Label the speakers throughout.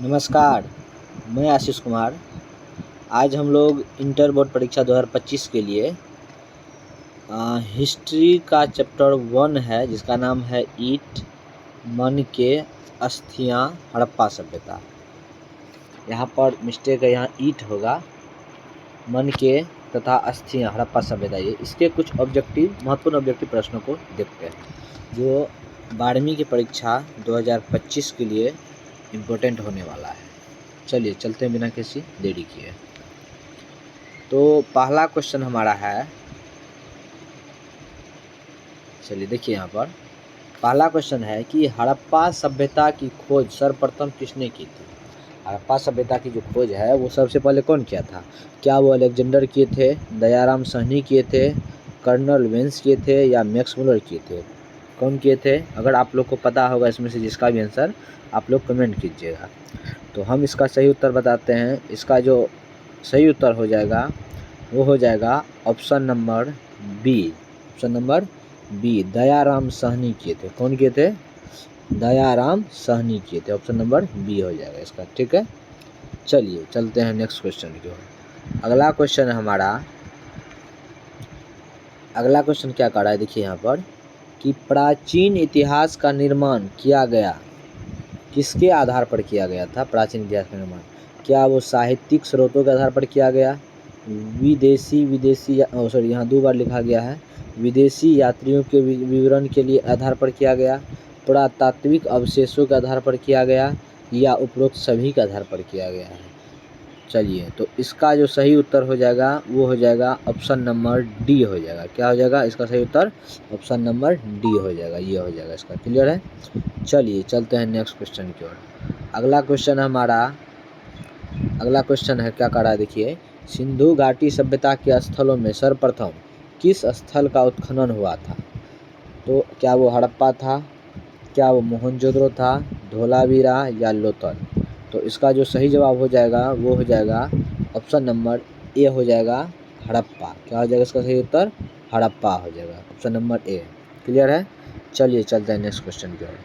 Speaker 1: नमस्कार, मैं आशीष कुमार। आज हम लोग इंटर बोर्ड परीक्षा 2025 के लिए हिस्ट्री का चैप्टर 1 है, जिसका नाम है ईट मन के अस्थियां हड़प्पा सभ्यता। यहाँ पर मिस्टेक है, यहाँ ईट होगा, मन के तथा अस्थियां हड़प्पा सभ्यता। ये इसके कुछ महत्वपूर्ण ऑब्जेक्टिव प्रश्नों को देखते हैं, जो 12वीं की परीक्षा 2025 के लिए इम्पोर्टेंट होने वाला है। चलिए चलते हैं बिना किसी देरी किए। तो पहला क्वेश्चन हमारा है, चलिए देखिए यहाँ पर पहला क्वेश्चन है कि हड़प्पा सभ्यता की खोज सर्वप्रथम किसने की थी। हड़प्पा सभ्यता की जो खोज है वो सबसे पहले कौन किया था? क्या वो अलेक्जेंडर किए थे, दयाराम साहनी किए थे, कर्नल वेंस किए थे या मैक्स मुलर किए थे? कौन किए थे? अगर आप लोग को पता होगा इसमें से जिसका भी आंसर, आप लोग कमेंट कीजिएगा। तो हम इसका सही उत्तर बताते हैं। इसका जो सही उत्तर हो जाएगा वो हो जाएगा option number B. Option number B, Dayaram Sahni किए थे। कौन किए थे? दयाराम साहनी किए थे। ऑप्शन नंबर बी हो जाएगा इसका। ठीक है, चलिए चलते हैं नेक्स्ट क्वेश्चन की ओर। अगला क्वेश्चन क्या कर रहा है, देखिए यहाँ पर कि प्राचीन इतिहास का निर्माण किया गया, किसके आधार पर किया गया था? प्राचीन इतिहास का निर्माण, क्या वो साहित्यिक स्रोतों के आधार पर किया गया, यहाँ 2 बार लिखा गया है, विदेशी यात्रियों के विवरण के लिए आधार पर किया गया, पुरातात्विक अवशेषों के आधार पर किया गया, या उपरोक्त सभी के आधार पर किया गया है? चलिए, तो इसका जो सही उत्तर हो जाएगा वो हो जाएगा ऑप्शन नंबर डी हो जाएगा। क्या हो जाएगा इसका सही उत्तर? ऑप्शन नंबर डी हो जाएगा, ये हो जाएगा इसका। क्लियर है? चलिए चलते हैं नेक्स्ट क्वेश्चन की ओर। अगला क्वेश्चन है क्या कर रहा है, देखिए, सिंधु घाटी सभ्यता के स्थलों में सर्वप्रथम किस स्थल का उत्खनन हुआ था? तो क्या वो हड़प्पा था, क्या वो मोहनजोदड़ो था, धोलावीरा या लोथल? तो इसका जो सही जवाब हो जाएगा वो हो जाएगा ऑप्शन नंबर ए हो जाएगा, हड़प्पा। क्या हो जाएगा इसका सही उत्तर? हड़प्पा हो जाएगा, ऑप्शन नंबर ए। क्लियर है? चलिए चलते हैं नेक्स्ट क्वेश्चन की ओर।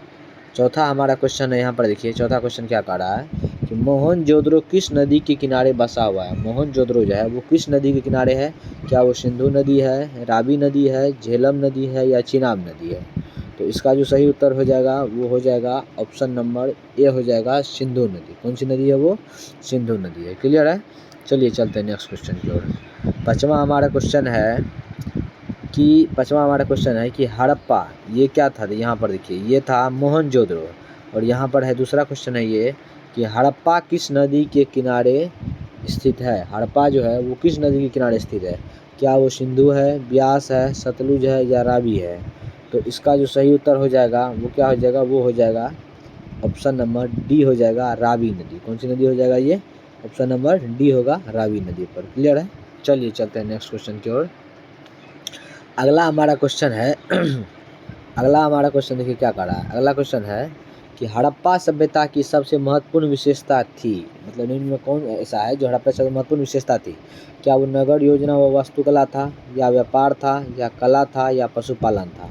Speaker 1: चौथा हमारा क्वेश्चन है, यहाँ पर देखिए चौथा क्वेश्चन क्या कह रहा है कि मोहनजोदड़ो किस नदी के किनारे बसा हुआ है? मोहनजोदड़ो जो है वो किस नदी के किनारे है? क्या वो सिंधु नदी है, रावी नदी है, झेलम नदी है या चिनाब नदी है? तो इसका जो सही उत्तर हो जाएगा वो हो जाएगा ऑप्शन नंबर ए हो जाएगा, सिंधु नदी। कौन सी नदी है वो? सिंधु नदी है। क्लियर है? चलिए चलते हैं नेक्स्ट क्वेश्चन की ओर। पाँचवा हमारा क्वेश्चन है कि हड़प्पा ये क्या था? यहाँ पर देखिए ये था मोहनजोदड़ो, और यहाँ पर है दूसरा क्वेश्चन है ये कि हड़प्पा किस नदी के किनारे स्थित है? हड़प्पा जो है वो किस नदी के किनारे स्थित है? क्या वो सिंधु है, ब्यास है, सतलुज है या रावी है? तो इसका जो सही उत्तर हो जाएगा वो क्या हो जाएगा? वो हो जाएगा ऑप्शन नंबर डी हो जाएगा, रावी नदी। कौन सी नदी हो जाएगा ये? ऑप्शन नंबर डी होगा, रावी नदी पर। क्लियर है? चलिए चलते हैं नेक्स्ट क्वेश्चन की ओर। अगला हमारा क्वेश्चन देखिए क्या कर रहा है। अगला क्वेश्चन है कि हड़प्पा सभ्यता की सबसे महत्वपूर्ण विशेषता थी, मतलब निम्न में कौन ऐसा है जो हड़प्पा सबसे महत्वपूर्ण विशेषता थी? क्या वो नगर योजना व वास्तुकला था, या व्यापार था, या कला था, या पशुपालन था?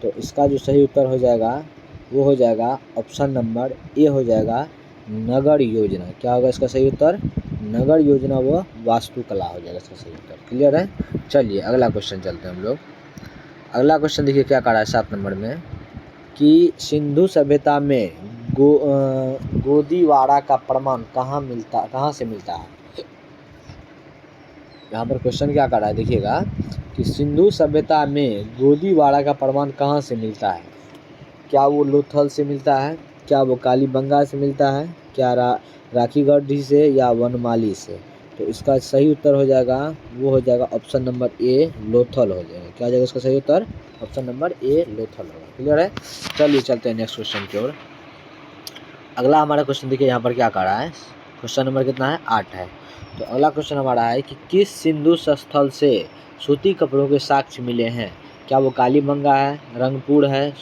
Speaker 1: तो इसका जो सही उत्तर हो जाएगा वो हो जाएगा ऑप्शन नंबर ए हो जाएगा, नगर योजना। क्या होगा इसका सही उत्तर? नगर योजना व वास्तुकला हो जाएगा इसका सही उत्तर। क्लियर है? चलिए अगला क्वेश्चन चलते हैं हम लोग। अगला क्वेश्चन देखिए क्या कर रहा है 7 नंबर में कि सिंधु सभ्यता में गोदीवाड़ा का प्रमाण कहाँ से मिलता है? यहाँ पर क्वेश्चन क्या कर रहा है देखिएगा कि सिंधु सभ्यता में गोदीवाड़ा का प्रमाण कहाँ से मिलता है? क्या वो लोथल से मिलता है, क्या वो कालीबंगा से मिलता है, क्या राखीगढ़ से, या वनमाली से? तो इसका सही उत्तर हो जाएगा वो हो जाएगा ऑप्शन नंबर ए, लोथल हो जाएगा। क्या हो जाएगा इसका सही उत्तर? ऑप्शन नंबर ए, लोथल होगा। क्लियर है? चलिए चलते हैं नेक्स्ट क्वेश्चन की ओर। अगला हमारा क्वेश्चन देखिए यहाँ पर क्या कर रहा है। क्वेश्चन नंबर कितना है? 8 है। तो अगला क्वेश्चन हमारा है कि किस सिंधु स्थल से सूती कपड़ों के साक्ष्य मिले हैं? क्या वो कालीबंगा है, रंगपुर है,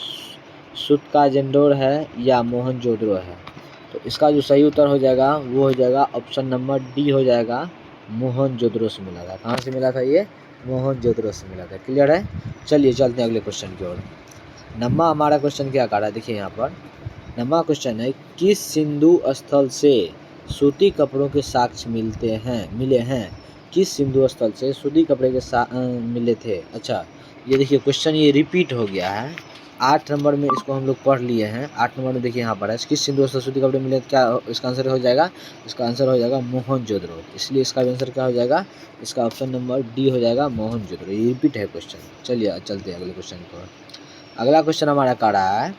Speaker 1: सुतकाजेंडोर है, या मोहनजोदड़ो है? तो इसका जो सही उत्तर हो जाएगा वो हो जाएगा ऑप्शन नंबर डी हो जाएगा, मोहनजोदड़ो से मिला था। कहाँ से मिला था ये? मोहनजोदड़ो से मिला था। क्लियर है? चलिए चलते हैं अगले क्वेश्चन की ओर। 9वां हमारा क्वेश्चन क्या कर रहा है देखिए यहाँ पर 9वां क्वेश्चन है, किस सिंधु स्थल से सूती कपड़ों के साक्ष्य मिले हैं? किस सिंधु स्थल से सूती कपड़े के मिले थे? अच्छा, ये देखिए क्वेश्चन ये रिपीट हो गया है। 8 नंबर में इसको हम लोग पढ़ लिए हैं। 8 नंबर में देखिए यहाँ पर है, किस सिंधु स्थल सूती कपड़े मिले, क्या इसका आंसर हो जाएगा? इसका आंसर हो जाएगा मोहनजोदड़ो। इसलिए इसका आंसर क्या हो जाएगा? इसका ऑप्शन नंबर डी हो जाएगा मोहनजोदड़ो। ये रिपीट है क्वेश्चन। चलिए चलते हैं अगले क्वेश्चन को। अगला क्वेश्चन हमारा कह रहा है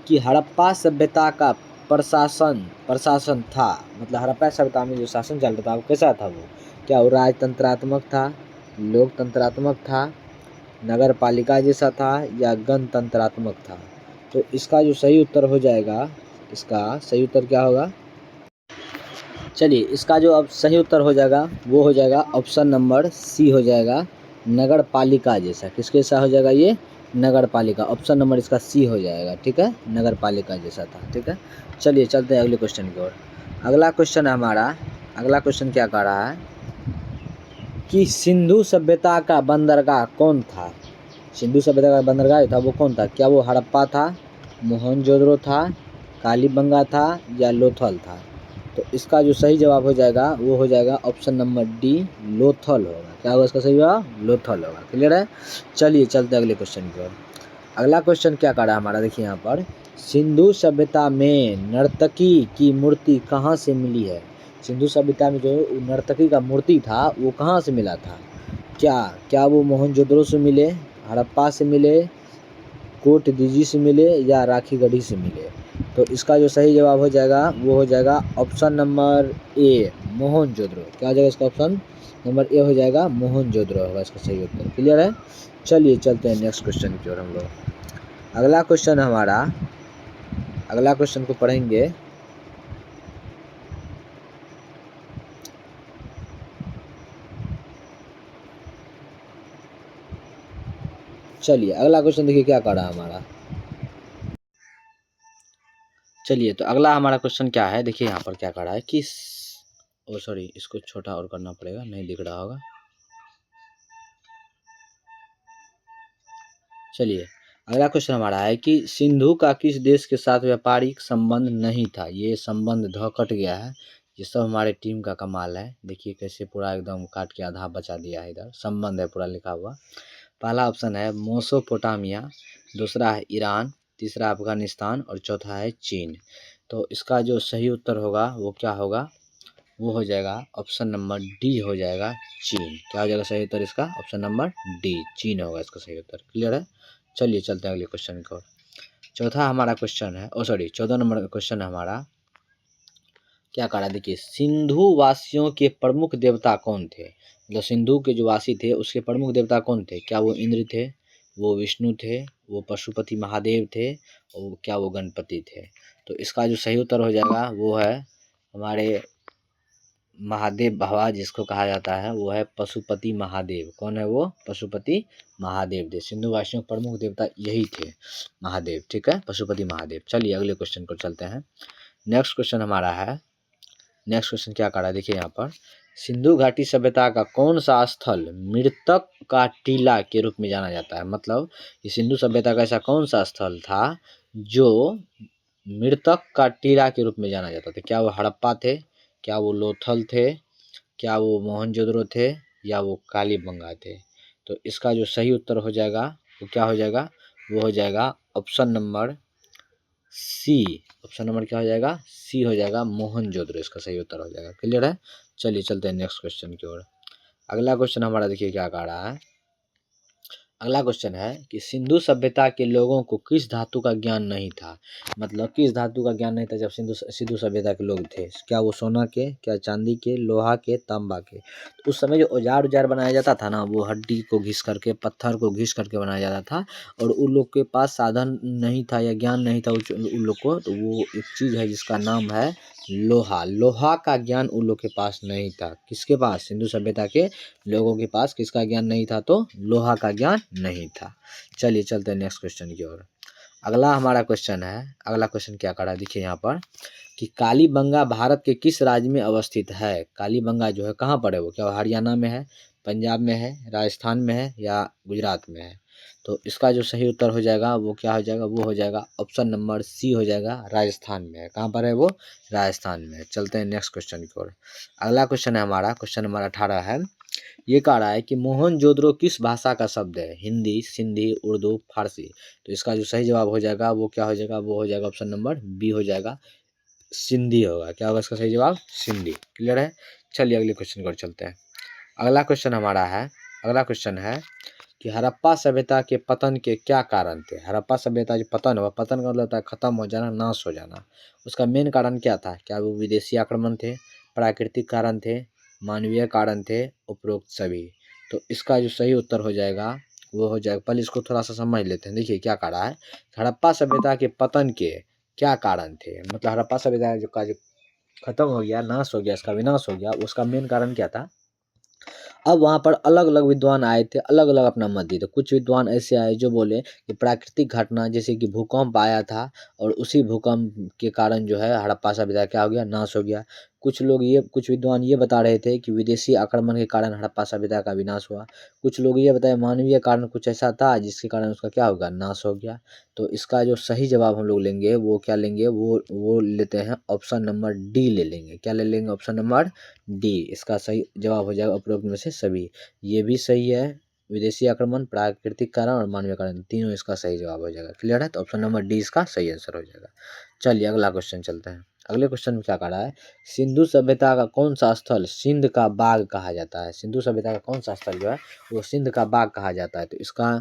Speaker 1: कि हड़प्पा सभ्यता का प्रशासन था, मतलब हड़प्पा सभ्यता में जो शासन चल रहा था वो कैसा था? वो क्या वो राजतंत्रात्मक था, लोकतंत्रात्मक था, नगर पालिका जैसा था या गणतंत्रात्मक था? तो इसका जो सही उत्तर हो जाएगा, इसका सही उत्तर क्या होगा? चलिए इसका जो अब सही उत्तर हो जाएगा वो हो जाएगा ऑप्शन नंबर सी हो जाएगा, नगर पालिका जैसा। किसके जैसा हो जाएगा ये? नगर पालिका। ऑप्शन नंबर इसका सी हो जाएगा, ठीक है, नगर पालिका जैसा था, ठीक है। चलिए चलते हैं अगले क्वेश्चन की ओर। अगला क्वेश्चन हमारा, अगला क्वेश्चन क्या कह रहा है कि सिंधु सभ्यता का बंदरगाह कौन था? सिंधु सभ्यता का बंदरगाह था वो कौन था? क्या वो हड़प्पा था, मोहनजोदड़ो था, कालीबंगा था या लोथल था? तो इसका जो सही जवाब हो जाएगा वो हो जाएगा ऑप्शन नंबर डी, लोथल होगा। क्या होगा इसका सही जवाब? लोथल होगा। क्लियर है? चलिए चलते हैं अगले क्वेश्चन की ओर। अगला क्वेश्चन क्या कर रहा है हमारा, देखिए यहाँ पर, सिंधु सभ्यता में नर्तकी की मूर्ति कहाँ से मिली है? सिंधु सभ्यता में जो नर्तकी का मूर्ति था वो कहाँ से मिला था? क्या वो मोहनजोदड़ो से मिले, हड़प्पा से मिले, कोट दीजी से मिले या राखी गढ़ी से मिले? तो इसका जो सही जवाब हो जाएगा वो हो जाएगा ऑप्शन नंबर ए, मोहनजोदड़ो। क्या हो जाएगा इसका? ऑप्शन नंबर ए हो जाएगा, मोहनजोदड़ो होगा इसका सही उत्तर। क्लियर है? चलिए चलते हैं नेक्स्ट क्वेश्चन की ओर हम लोग। अगला क्वेश्चन हमारा, अगला क्वेश्चन को पढ़ेंगे। चलिए अगला क्वेश्चन देखिए क्या कर रहा है हमारा। चलिए तो अगला हमारा क्वेश्चन क्या है, देखिए यहाँ पर क्या कर रहा है कि सॉरी, इसको छोटा और करना पड़ेगा, नहीं दिख रहा होगा। चलिए अगला क्वेश्चन हमारा है कि सिंधु का किस देश के साथ व्यापारिक संबंध नहीं था? ये संबंध ध कट गया है। ये सब हमारे टीम का कमाल है। देखिए कैसे पूरा एकदम काट के आधा बचा दिया है। इधर संबंध है पूरा लिखा हुआ। पहला ऑप्शन है मोसोपोटामिया, दूसरा है ईरान, तीसरा अफगानिस्तान और चौथा है चीन। तो इसका जो सही उत्तर होगा वो क्या होगा? वो हो जाएगा ऑप्शन नंबर डी हो जाएगा, चीन। क्या हो जाएगा सही उत्तर इसका? ऑप्शन नंबर डी, चीन होगा इसका सही उत्तर। क्लियर है? चलिए चलते हैं अगले क्वेश्चन की ओर। चौथा हमारा क्वेश्चन है, 14 नंबर का क्वेश्चन है हमारा। क्या कह रहा है देखिए, सिंधु वासियों के प्रमुख देवता कौन थे? मतलब सिंधु के जो वासी थे उसके प्रमुख देवता कौन थे? क्या वो इंद्र थे, वो विष्णु थे, वो पशुपति महादेव थे और क्या वो गणपति थे? तो इसका जो सही उत्तर हो जाएगा वो है हमारे महादेव भवा, जिसको कहा जाता है वो है पशुपति महादेव। कौन है वो? पशुपति महादेव थे। सिंधु वासियों के प्रमुख देवता यही थे, महादेव, ठीक है, पशुपति महादेव। चलिए अगले क्वेश्चन को चलते हैं। नेक्स्ट क्वेश्चन हमारा है, नेक्स्ट क्वेश्चन क्या कर रहा है देखिए यहाँ पर, सिंधु घाटी सभ्यता का कौन सा स्थल मृतक का टीला के रूप में जाना जाता है? मतलब ये सिंधु सभ्यता का ऐसा कौन सा स्थल था जो मृतक का टीला के रूप में जाना जाता था? क्या वो हड़प्पा थे, क्या वो लोथल थे, क्या वो मोहनजोदड़ो थे या वो कालीबंगा थे? तो इसका जो सही उत्तर हो जाएगा वो क्या हो जाएगा? वो हो जाएगा option number C. Option number क्या हो जाएगा? सी हो जाएगा, मोहनजोदड़ो इसका सही उत्तर हो जाएगा। क्लियर है? चलिए चलते हैं नेक्स्ट क्वेश्चन की ओर। अगला क्वेश्चन हमारा देखिए क्या कह रहा है। अगला क्वेश्चन है कि सिंधु सभ्यता के लोगों को किस धातु का ज्ञान नहीं था? मतलब किस धातु का ज्ञान नहीं था जब सिंधु सभ्यता के लोग थे? क्या वो सोना के, क्या चांदी के, लोहा के, तांबा के? तो उस समय जो औजार बनाया जाता था ना, वो हड्डी को घिस करके, पत्थर को घिस करके बनाया जाता था। और उन लोग के पास साधन नहीं था या ज्ञान नहीं था उन लोग को, तो वो एक चीज़ है जिसका नाम है लोहा। लोहा का ज्ञान उन लोग के पास नहीं था। किसके पास? सिंधु सभ्यता के लोगों के पास किसका ज्ञान नहीं था? तो लोहा का ज्ञान नहीं था। चलिए चलते हैं नेक्स्ट क्वेश्चन की ओर। अगला हमारा क्वेश्चन है, अगला क्वेश्चन क्या कर रहा है देखिए यहाँ पर कि कालीबंगा भारत के किस राज्य में अवस्थित है? कालीबंगा जो है कहाँ पर है? वो क्या हरियाणा में है, पंजाब में है, राजस्थान में है या गुजरात में है? तो इसका जो सही उत्तर हो जाएगा वो क्या हो जाएगा, वो हो जाएगा ऑप्शन नंबर सी हो जाएगा, राजस्थान में है। कहाँ पर है वो, राजस्थान में। चलते हैं नेक्स्ट क्वेश्चन की ओर। अगला क्वेश्चन है हमारा, क्वेश्चन नंबर 18 है। ये कह रहा है कि मोहनजोदड़ो किस भाषा का शब्द है, हिंदी, सिंधी, उर्दू, फारसी। तो इसका जो सही जवाब हो जाएगा वो क्या हो जाएगा, वो हो जाएगा ऑप्शन नंबर बी हो जाएगा, सिंधी होगा। क्या होगा इसका सही जवाब, सिंधी। क्लियर है। चलिए अगले क्वेश्चन की ओर चलते हैं। अगला क्वेश्चन हमारा है, अगला क्वेश्चन है कि हड़प्पा सभ्यता के पतन के क्या कारण थे। हड़प्पा सभ्यता जो पतन हुआ, पतन का मतलब होता है खत्म हो जाना, नाश हो जाना। उसका मेन कारण क्या था, क्या वो विदेशी आक्रमण थे, प्राकृतिक कारण थे, मानवीय कारण थे, उपरोक्त सभी। तो इसका जो सही उत्तर हो जाएगा वो हो जाएगा, पहले इसको थोड़ा सा समझ लेते हैं। देखिए क्या कह रहा है, हड़प्पा सभ्यता के पतन के क्या कारण थे, मतलब हड़प्पा सभ्यता जो खत्म हो गया, नाश हो गया, इसका विनाश हो गया, उसका मेन कारण क्या था। अब वहाँ पर अलग अलग विद्वान आए थे, अलग अलग अपना मत दिए थे। कुछ विद्वान ऐसे आए जो बोले कि प्राकृतिक घटना जैसे कि भूकंप आया था और उसी भूकंप के कारण जो है हड़प्पा सभ्यता क्या हो गया, नाश हो गया। कुछ विद्वान ये बता रहे थे कि विदेशी आक्रमण के कारण हड़प्पा सभ्यता का विनाश हुआ। कुछ लोग ये बताए मानवीय कारण कुछ ऐसा था जिसके कारण उसका क्या होगा, नाश हो गया। तो इसका जो सही जवाब हम लोग लेंगे वो क्या लेंगे, वो लेते हैं ऑप्शन नंबर डी ले लेंगे। क्या ले लेंगे, ऑप्शन नंबर डी। इसका सही जवाब हो जाएगा उपरोक्त में से सभी। ये भी सही है, विदेशी आक्रमण, प्राकृतिक कारण और मानवीय कारण, तीनों इसका सही जवाब हो जाएगा। क्लियर है। तो ऑप्शन नंबर डी इसका सही आंसर हो जाएगा। चलिए अगला क्वेश्चन चलते हैं। अगले क्वेश्चन में क्या कह रहा है, सिंधु सभ्यता का कौन सा स्थल सिंध का बाग कहा जाता है। सिंधु सभ्यता का कौन सा स्थल जो है वो सिंध का बाग कहा जाता है। तो इसका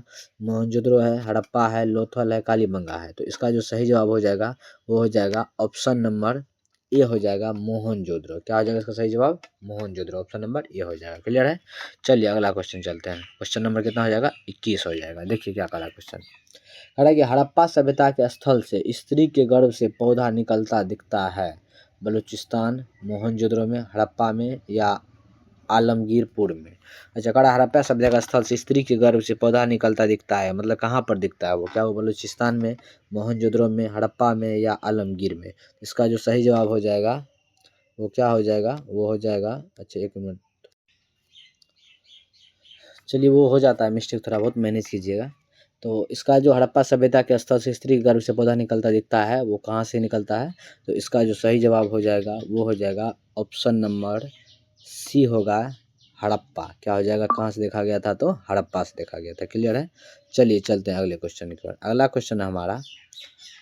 Speaker 1: मोहनजोदड़ो है, हड़प्पा है, लोथल है, कालीबंगा है। तो इसका जो सही जवाब हो जाएगा वो हो जाएगा ऑप्शन नंबर ए हो जाएगा, मोहनजोदड़ो। क्या हो जाएगा इसका सही जवाब, मोहनजोदड़ो। ऑप्शन नंबर ए हो जाएगा। क्लियर है। चलिए अगला क्वेश्चन चलते हैं। क्वेश्चन नंबर कितना हो जाएगा, 21 हो जाएगा। देखिए क्या करा क्वेश्चन, कह रहा है कि हड़प्पा सभ्यता के स्थल से स्त्री के गर्भ से पौधा निकलता दिखता है, बलूचिस्तान, मोहनजोदड़ो में, हड़प्पा में या आलमगीरपुर में। अच्छा, कह रहा है हड़प्पा सभ्यता का स्थल से स्त्री के गर्भ से पौधा निकलता दिखता है, मतलब कहाँ पर दिखता है वो, क्या वो बलूचिस्तान में, मोहनजोदड़ो में, हड़प्पा में या आलमगीर में। इसका जो सही जवाब हो जाएगा वो क्या हो जाएगा, वो हो जाएगा, अच्छा एक मिनट, चलिए वो हो जाता है मिस्टेक, थोड़ा बहुत मैनेज कीजिएगा। तो इसका जो हड़प्पा सभ्यता के स्थल से स्त्री गर्भ से पौधा निकलता दिखता है वो कहाँ से निकलता है। तो इसका जो सही जवाब हो जाएगा वो हो जाएगा ऑप्शन नंबर सी होगा, हड़प्पा। क्या हो जाएगा, कहाँ से देखा गया था, तो हड़प्पा से देखा गया था। क्लियर है। चलिए चलते हैं अगले क्वेश्चन की ओर। अगला क्वेश्चन है हमारा,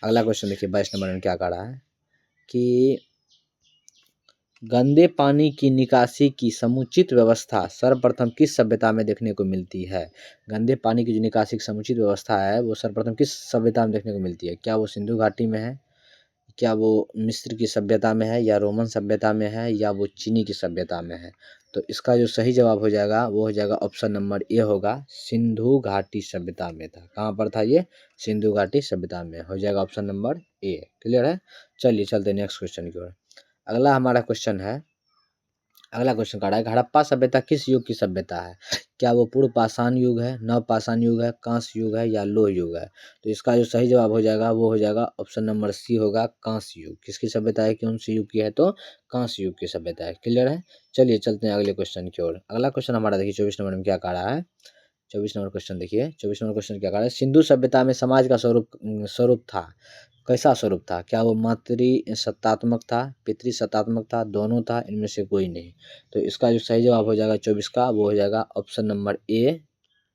Speaker 1: अगला क्वेश्चन देखिए 22 नंबर में क्या कह रहा है कि गंदे पानी की निकासी की समुचित व्यवस्था सर्वप्रथम किस सभ्यता में देखने को मिलती है। गंदे पानी की जो निकासी की समुचित व्यवस्था है वो सर्वप्रथम किस सभ्यता में देखने को मिलती है। क्या वो सिंधु घाटी में है, क्या वो मिस्र की सभ्यता में है, या रोमन सभ्यता में है, या वो चीनी की सभ्यता में है। तो इसका जो सही जवाब हो जाएगा वो हो जाएगा ऑप्शन नंबर ए होगा, सिंधु घाटी सभ्यता में था। कहाँ पर था ये, सिंधु घाटी सभ्यता में, हो जाएगा ऑप्शन नंबर ए। क्लियर है। चलिए चलते नेक्स्ट क्वेश्चन की ओर। अगला हमारा क्वेश्चन है, अगला क्वेश्चन कह रहा है कि हड़प्पा सभ्यता किस युग की सभ्यता है। क्या वो पूर्व पाषाण युग है, नव पाषाण युग है, कांस्य युग है या लोह युग है। तो इसका जो सही जवाब हो जाएगा वो हो जाएगा ऑप्शन नंबर सी होगा, कांस्य युग। किसकी सभ्यता है, कौन सी युग की है, तो कांस्य युग की सभ्यता है। क्लियर है। चलिए चलते हैं अगले क्वेश्चन की ओर। अगला क्वेश्चन हमारा देखिए 24 नंबर में क्या कह रहा है। 24 नंबर क्वेश्चन देखिए, 24 नंबर क्वेश्चन क्या कह रहा है, सिंधु सभ्यता में समाज का स्वरूप था, कैसा स्वरूप था। क्या वो मातृ सत्तात्मक था, पितृ सत्तात्मक था, दोनों था, इनमें से कोई नहीं। तो इसका जो सही जवाब हो जाएगा 24 का वो हो जाएगा ऑप्शन नंबर ए,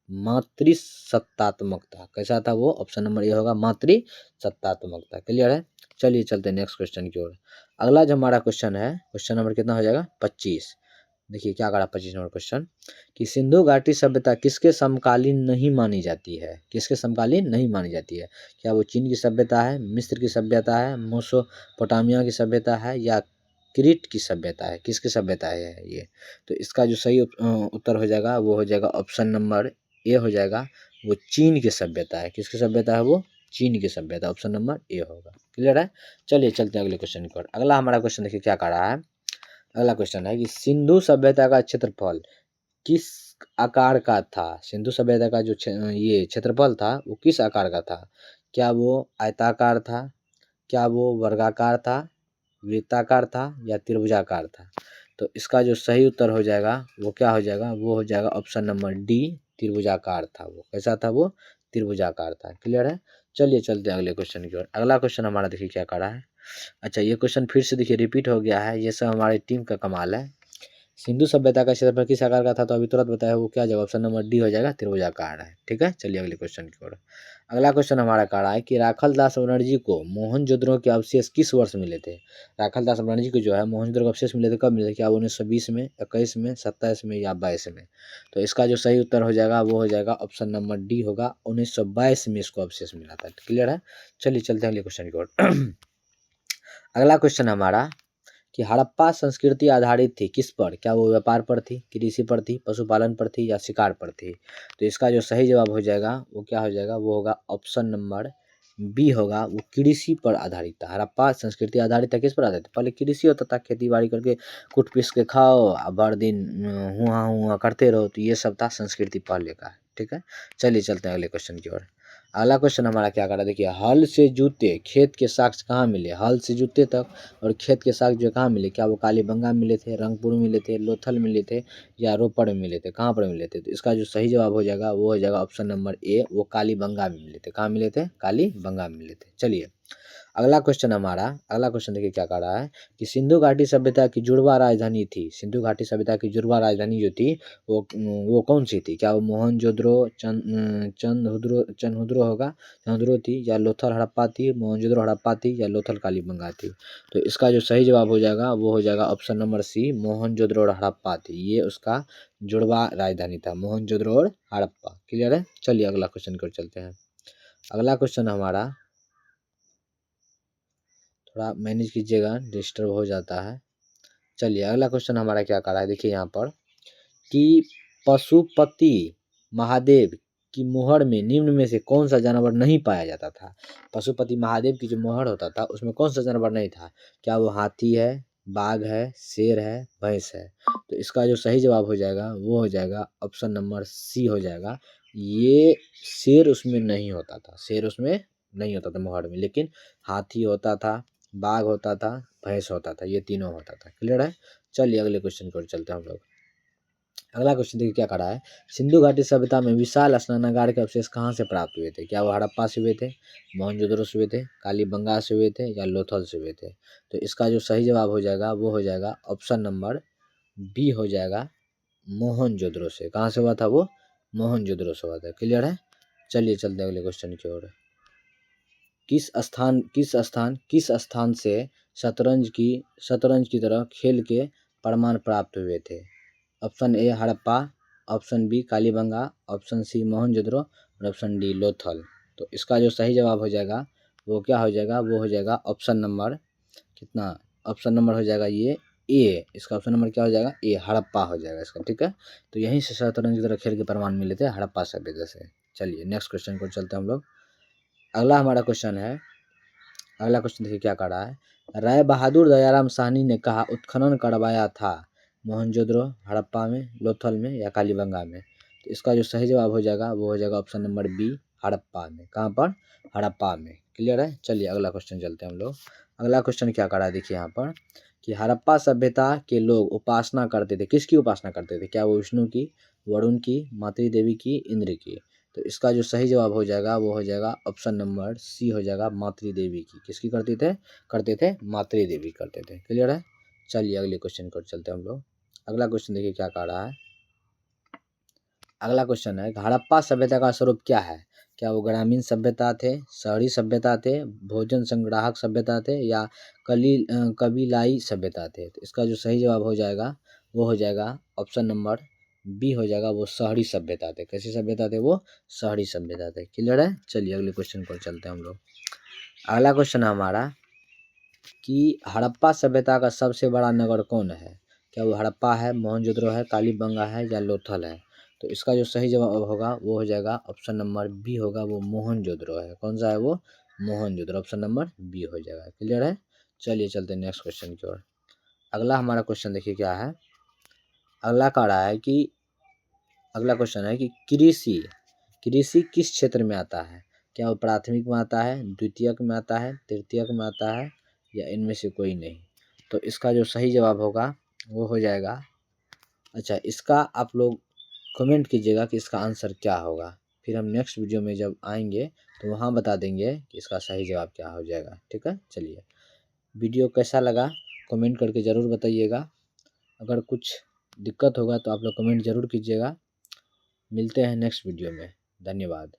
Speaker 1: मातृ सत्तात्मक था। कैसा था वो, ऑप्शन नंबर ए होगा, मातृ सत्तात्मक था। क्लियर है। चलिए चलते हैं नेक्स्ट क्वेश्चन की ओर। अगला जो हमारा क्वेश्चन है, क्वेश्चन नंबर कितना हो जाएगा, 25। देखिए क्या करा 25 नंबर क्वेश्चन, कि सिंधु घाटी सभ्यता किसके समकालीन नहीं मानी जाती है। किसके समकालीन नहीं मानी जाती है। क्या वो चीन की सभ्यता है, मिस्र की सभ्यता है, मोसोपोटामिया की सभ्यता है, या क्रीट की सभ्यता है। किसकी सभ्यता है ये। तो इसका जो सही उत्तर हो जाएगा वो हो जाएगा ऑप्शन नंबर ए हो जाएगा, वो चीन की सभ्यता है। किसकी सभ्यता है वो, चीन की सभ्यता। ऑप्शन नंबर ए होगा। क्लियर है। चलिए चलते हैं अगले क्वेश्चन की ओर। अगला हमारा क्वेश्चन देखिए क्या कह रहा है। अगला क्वेश्चन है कि सिंधु सभ्यता का क्षेत्रफल किस आकार का था। सिंधु सभ्यता का जो ये क्षेत्रफल था वो किस आकार का था। क्या वो आयताकार था, क्या वो वर्गाकार था, वृत्ताकार था, या त्रिभुजाकार था। तो इसका जो सही उत्तर हो जाएगा वो क्या हो जाएगा, वो हो जाएगा ऑप्शन नंबर डी, त्रिभुजाकार था वो। कैसा था वो, त्रिभुजाकार था। क्लियर है। चलिए चलते हैं अगले क्वेश्चन की ओर। अगला क्वेश्चन हमारा देखिए क्या करा है। अच्छा, ये क्वेश्चन फिर से देखिए रिपीट हो गया है, ये सब हमारी टीम का कमाल है। सिंधु सभ्यता का क्षेत्रफल किस आकार का था, तो अभी तुरंत बताया, वो क्या जवाब, ऑप्शन नंबर डी हो जाएगा, त्रिभुजाकार है। ठीक है, चलिए अगले क्वेश्चन की ओर। अगला क्वेश्चन हमारा कह रहा है कि राखल दास बनर्जी को मोहनजोदड़ो के अवशेष किस वर्ष मिले थे। राखल दास बनर्जी को जो है मोहनजोदड़ो के अवशेष मिले थे, कब मिले थे, क्या 1920 में, 21 में, 27 में या 22 में। तो इसका जो सही उत्तर हो जाएगा वो हो जाएगा ऑप्शन नंबर डी होगा, 1922 में इसको अवशेष मिला था। क्लियर है। चलिए चलते हैं अगले क्वेश्चन की ओर। अगला क्वेश्चन हमारा कि हड़प्पा संस्कृति आधारित थी किस पर, क्या वो व्यापार पर थी, कृषि पर थी, पशुपालन पर थी या शिकार पर थी। तो इसका जो सही जवाब हो जाएगा वो क्या हो जाएगा, वो होगा ऑप्शन नंबर बी होगा, वो कृषि पर आधारित था। हड़प्पा संस्कृति आधारित था किस पर आधारित था, पहले कृषि होता था, खेती बाड़ी करके कुट पीस के खाओ और भर दिन हुआ हुआ करते रहो, तो ये सब था संस्कृति पहले का। ठीक है, चलिए चलते हैं अगले क्वेश्चन की ओर। अगला क्वेश्चन हमारा क्या करा, देखिए, हल से जूते खेत के साक्ष्य कहाँ मिले, हल से जूते तक और खेत के साक्ष्य जो कहाँ मिले, क्या वो कालीबंगा में मिले थे, रंगपुर में मिले थे, लोथल मिले थे या रोपड़ में मिले थे, कहाँ पर मिले थे। तो इसका जो सही जवाब हो जाएगा वो हो जाएगा ऑप्शन नंबर ए, वो कालीबंगा में मिले थे। कहाँ मिले थे, कालीबंगा में मिले थे। चलिए अगला क्वेश्चन हमारा, अगला क्वेश्चन देखिए क्या कह रहा है कि सिंधु घाटी सभ्यता की जुड़वा राजधानी थी, सिंधु घाटी सभ्यता की जुड़वा राजधानी जो थी वो कौन सी थी, क्या वो मोहनजोदड़ो चंदहुद्रो होगा, चंदहुद्रो थी, या लोथल हड़प्पा थी, मोहनजोदड़ो हड़प्पा थी, या लोथल कालीबंगा थी। तो इसका जो सही जवाब हो जाएगा वो हो जाएगा option number C, Mohenjodaro Harappa थी, ये उसका जुड़वा राजधानी था, मोहनजोदड़ो हड़प्पा। क्लियर है। चलिए अगला क्वेश्चन की ओर चलते हैं। अगला क्वेश्चन हमारा, थोड़ा मैनेज कीजिएगा, डिस्टर्ब हो जाता है। चलिए अगला क्वेश्चन हमारा क्या कर रहा है, देखिए यहाँ पर कि पशुपति महादेव की मुहर में निम्न में से कौन सा जानवर नहीं पाया जाता था। पशुपति महादेव की जो मुहर होता था उसमें कौन सा जानवर नहीं था, क्या वो हाथी है, बाघ है, शेर है, भैंस है। तो इसका जो सही जवाब हो जाएगा वो हो जाएगा ऑप्शन नंबर सी हो जाएगा, ये शेर उसमें नहीं होता था, शेर उसमें नहीं होता था मुहर में, लेकिन हाथी होता था, बाघ होता था, भैंस होता था, ये तीनों होता था। क्लियर है। चलिए अगले क्वेश्चन की ओर चलते हैं हम लोग। अगला क्वेश्चन देखिए क्या करा है, सिंधु घाटी सभ्यता में विशाल स्नानागार के अवशेष कहाँ से प्राप्त हुए थे, क्या वो हड़प्पा से हुए थे, मोहनजोदड़ो से हुए थे, कालीबंगा से हुए थे या लोथल से हुए थे। तो इसका जो सही जवाब हो जाएगा वो हो जाएगा ऑप्शन नंबर बी हो जाएगा, मोहनजोदड़ो से। कहाँ से हुआ था वो, मोहनजोदड़ो से हुआ था। क्लियर है। चलिए चलते हैं अगले क्वेश्चन की ओर। किस स्थान से शतरंज की तरह खेल के प्रमाण प्राप्त हुए थे। Option A Harappa, option B Kalibangan, option C Mohenjodaro और ऑप्शन डी लोथल। तो इसका जो सही जवाब हो जाएगा वो क्या हो जाएगा, वो हो जाएगा ऑप्शन नंबर कितना, ऑप्शन नंबर हो जाएगा ये ए, इसका ऑप्शन नंबर क्या हो जाएगा, ए, हड़प्पा हो जाएगा इसका। ठीक है, तो यहीं से शतरंज की तरह खेल के प्रमाण मिले थे हड़प्पा सभ्यता से। चलिए नेक्स्ट क्वेश्चन को चलते हैं हम लोग। अगला हमारा क्वेश्चन है, अगला क्वेश्चन देखिए क्या कर रहा है, राय बहादुर दयाराम साहनी ने कहा उत्खनन करवाया था मोहनजोदड़ो हड़प्पा में, लोथल में या कालीबंगा में। तो इसका जो सही जवाब हो जाएगा वो हो जाएगा ऑप्शन नंबर बी, हड़प्पा में। कहाँ पर, हड़प्पा में। क्लियर है। चलिए अगला क्वेश्चन चलते हैं हम लोग। अगला क्वेश्चन क्या कर रहा है, देखिए यहाँ पर कि हड़प्पा सभ्यता के लोग उपासना करते थे, किसकी उपासना करते थे, क्या वो विष्णु की, वरुण की, मातृ देवी की, इंद्र की। तो इसका जो सही जवाब हो जाएगा वो हो जाएगा ऑप्शन नंबर सी हो जाएगा, मातृ देवी की। किसकी करते थे मातृ देवी करते थे। क्लियर है। चलिए अगले क्वेश्चन को चलते हैं हम लोग। अगला क्वेश्चन देखिए क्या कह रहा है, अगला क्वेश्चन है हड़प्पा सभ्यता का स्वरूप क्या है, क्या वो ग्रामीण सभ्यता थे, शहरी सभ्यता थे, भोजन संग्राहक सभ्यता थे या कबीलाई सभ्यता थे। तो इसका जो सही जवाब हो जाएगा वो हो जाएगा ऑप्शन नंबर बी हो जाएगा, वो शहरी सभ्यता थे। कैसी सभ्यता थे, वो शहरी सभ्यता थे। क्लियर है। चलिए अगले क्वेश्चन पर चलते हैं हम लोग। अगला क्वेश्चन है हमारा कि हड़प्पा सभ्यता का सबसे बड़ा नगर कौन है, क्या वो हड़प्पा है, मोहनजोदड़ो है, कालीबंगा है या लोथल है। तो इसका जो सही जवाब होगा वो हो जाएगा ऑप्शन नंबर बी होगा, वो मोहनजोदड़ो है। कौन सा है वो, मोहनजोदड़ो, ऑप्शन नंबर बी हो जाएगा। क्लियर है। चलिए चलते हैं नेक्स्ट क्वेश्चन की ओर। अगला हमारा क्वेश्चन देखिए क्या है, अगला कह रहा है कि अगला क्वेश्चन है कि कृषि किस क्षेत्र में आता है, क्या वो प्राथमिक में आता है, द्वितीयक में आता है, तृतीयक में आता है या इनमें से कोई नहीं। तो इसका जो सही जवाब होगा वो हो जाएगा, अच्छा इसका आप लोग कमेंट कीजिएगा कि इसका आंसर क्या होगा, फिर हम नेक्स्ट वीडियो में जब आएंगे तो वहाँ बता देंगे कि इसका सही जवाब क्या हो जाएगा। ठीक है, चलिए वीडियो कैसा लगा कमेंट करके ज़रूर बताइएगा। अगर कुछ दिक्कत होगा तो आप लोग कमेंट ज़रूर कीजिएगा। मिलते हैं नेक्स्ट वीडियो में। धन्यवाद।